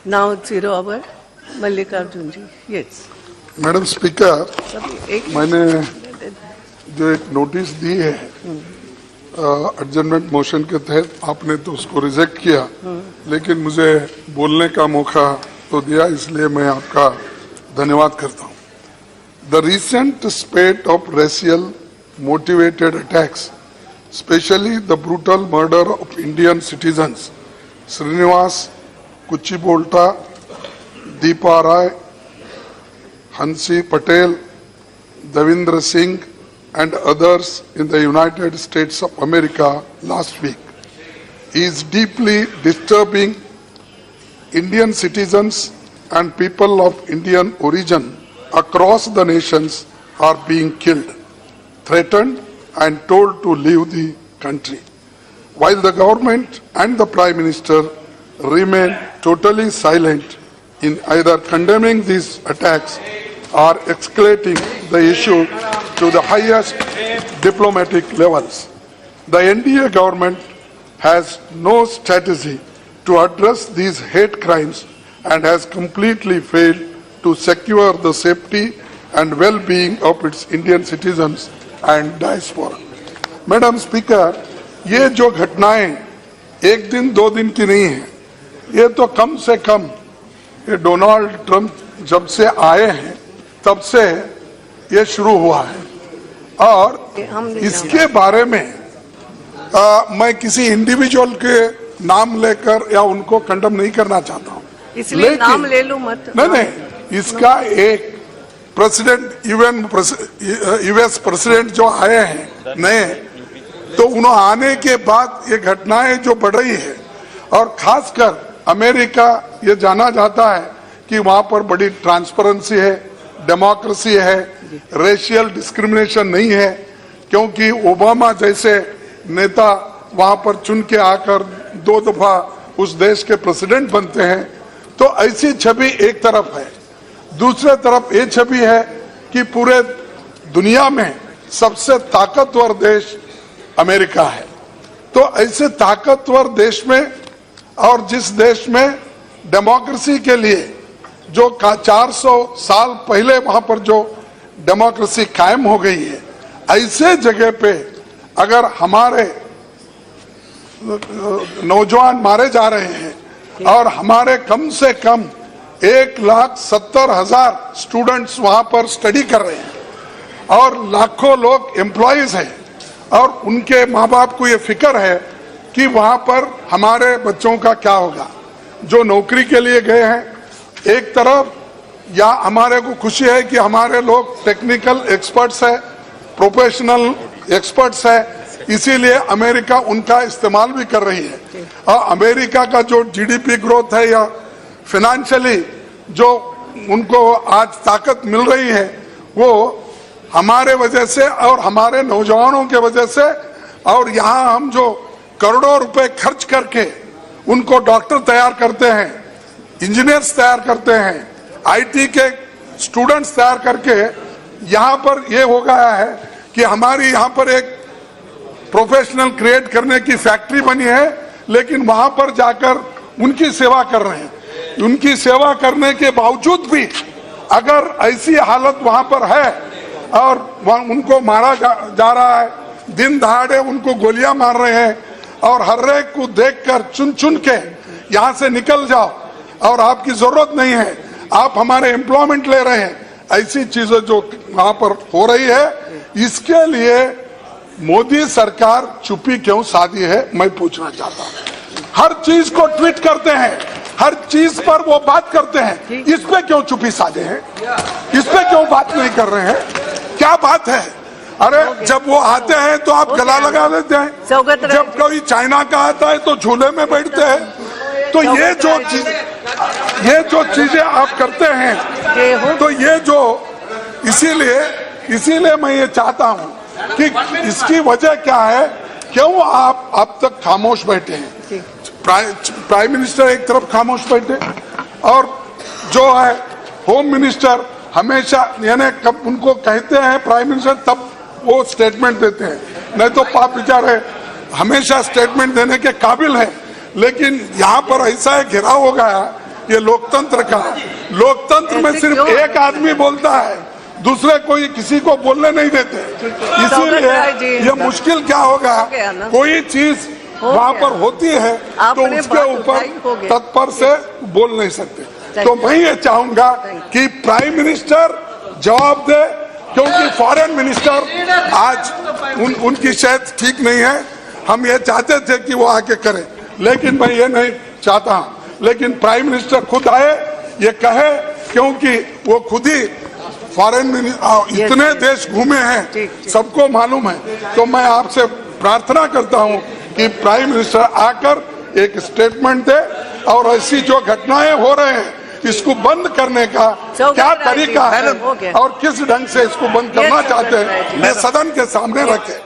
Now it's 0 hour. Mallikarjun ji. Yes. Madam speaker, एक मैंने जो एक नोटिस दी है एडजर्नमेंट मोशन के तहत, आपने तो उसको रिजेक्ट किया, लेकिन मुझे बोलने का मौका तो दिया, इसलिए मैं आपका धन्यवाद करता हूं। The recent spate of racial motivated attacks, specially the brutal murder of Indian citizens Srinivas Kuchibhotla, Deepa Rai, Hansi Patel, Devendra Singh and others in the United States of America last week is deeply disturbing. Indian citizens and people of Indian origin across the nations are being killed, threatened and told to leave the country. While the government and the Prime Minister remain totally silent in either condemning these attacks or escalating the issue to the highest diplomatic levels. The NDA government has no strategy to address these hate crimes and has completely failed to secure the safety and well-being of its Indian citizens and diaspora. Madam Speaker, ये जो घटनाएं एक दिन दो दिन की नहीं है, ये तो कम से कम ये डोनाल्ड ट्रंप जब से आए हैं तब से ये शुरू हुआ है, और इसके बारे में मैं किसी इंडिविजुअल के नाम लेकर या उनको कंडम नहीं करना चाहता हूं, इसलिए नाम ले लो मत। नहीं, इसका एक प्रेसिडेंट यूएस प्रेसिडेंट जो आए हैं नए, तो उन्होंने आने के बाद ये घटनाएं जो बढ़ रही है, और खासकर अमेरिका ये जाना जाता है कि वहां पर बड़ी ट्रांसपेरेंसी है, डेमोक्रेसी है, रेशियल डिस्क्रिमिनेशन नहीं है, क्योंकि ओबामा जैसे नेता वहां पर चुन के आकर 2 दफा उस देश के प्रेसिडेंट बनते हैं। तो ऐसी छवि एक तरफ है, दूसरे तरफ ये छवि है कि पूरे दुनिया में सबसे ताकतवर देश अमेरिका है। तो ऐसे ताकतवर देश में, और जिस देश में डेमोक्रेसी के लिए जो 400 साल पहले वहां पर जो डेमोक्रेसी कायम हो गई है, ऐसे जगह पे अगर हमारे नौजवान मारे जा रहे हैं और हमारे कम से कम 1,70,000 स्टूडेंट्स वहां पर स्टडी कर रहे हैं और लाखों लोग एम्प्लॉयज हैं, और उनके माँ बाप को ये फिक्र है कि वहां पर हमारे बच्चों का क्या होगा जो नौकरी के लिए गए हैं एक तरफ, या हमारे को खुशी है कि हमारे लोग टेक्निकल एक्सपर्ट्स है, प्रोफेशनल एक्सपर्ट्स है, इसीलिए अमेरिका उनका इस्तेमाल भी कर रही है। और अमेरिका का जो जीडीपी ग्रोथ है या फाइनेंशियली जो उनको आज ताकत मिल रही है, वो हमारे वजह से और हमारे नौजवानों के वजह से, और यहाँ हम जो करोड़ों रुपए खर्च करके उनको डॉक्टर तैयार करते हैं, इंजीनियर्स तैयार करते हैं, आईटी के स्टूडेंट्स तैयार करके यहाँ पर ये हो गया है कि हमारी यहाँ पर एक प्रोफेशनल क्रिएट करने की फैक्ट्री बनी है, लेकिन वहां पर जाकर उनकी सेवा कर रहे हैं। उनकी सेवा करने के बावजूद भी अगर ऐसी हालत वहां पर है और उनको मारा जा रहा है, दिन दहाड़े उनको गोलियां मार रहे हैं, और हर एक को देखकर चुन चुन के यहाँ से निकल जाओ और आपकी जरूरत नहीं है, आप हमारे एम्प्लॉयमेंट ले रहे हैं, ऐसी चीजें जो वहां पर हो रही है, इसके लिए मोदी सरकार चुप्पी क्यों साधी है, मैं पूछना चाहता हूं। हर चीज को ट्वीट करते हैं, हर चीज पर वो बात करते हैं, इस पे क्यों चुप्पी साधे हैं, इस पे क्यों बात नहीं कर रहे हैं, क्या बात है? अरे जब वो आते हैं तो आप गला लगा देते हैं, जब कोई चाइना का आता है तो झूले में बैठते हैं। तो ये जो चीजें आप करते हैं, तो ये जो इसीलिए मैं ये चाहता हूं कि इसकी वजह क्या है, क्यों आप अब तक खामोश बैठे हैं? प्राइम मिनिस्टर एक तरफ खामोश बैठे, और जो है होम मिनिस्टर हमेशा, यानी कब उनको कहते हैं प्राइम मिनिस्टर तब वो स्टेटमेंट देते हैं, नहीं तो पाप बेचारे हमेशा स्टेटमेंट देने के काबिल है। लेकिन यहाँ पर ऐसा घिराव हो गया ये लोकतंत्र का। लोकतंत्र में ऐसे सिर्फ क्यों? एक आदमी बोलता है, दूसरे कोई किसी को बोलने नहीं देते। इसीलिए ये मुश्किल क्या होगा, गया ना। कोई चीज वहाँ पर होती है तो आपने उसके बात ऊपर उठाई, हो गया। तत्पर से बोल नहीं सकते। तो मैं ये चाहूंगा कि प्राइम मिनिस्टर जवाब दे, क्योंकि फॉरेन मिनिस्टर आज उनकी सेहत ठीक नहीं है। हम ये चाहते थे कि वो आके करें, लेकिन मैं ये नहीं चाहता। लेकिन प्राइम मिनिस्टर खुद आए, ये कहे, क्योंकि वो खुद ही फॉरेन इतने देश घूमे हैं, सबको मालूम है। तो मैं आपसे प्रार्थना करता हूं कि प्राइम मिनिस्टर आकर एक स्टेटमेंट दे, और ऐसी जो घटनाएं हो रहे हैं इसको बंद करने का क्या तरीका है और किस ढंग से इसको बंद करना चाहते हैं, ये सदन के सामने रखें।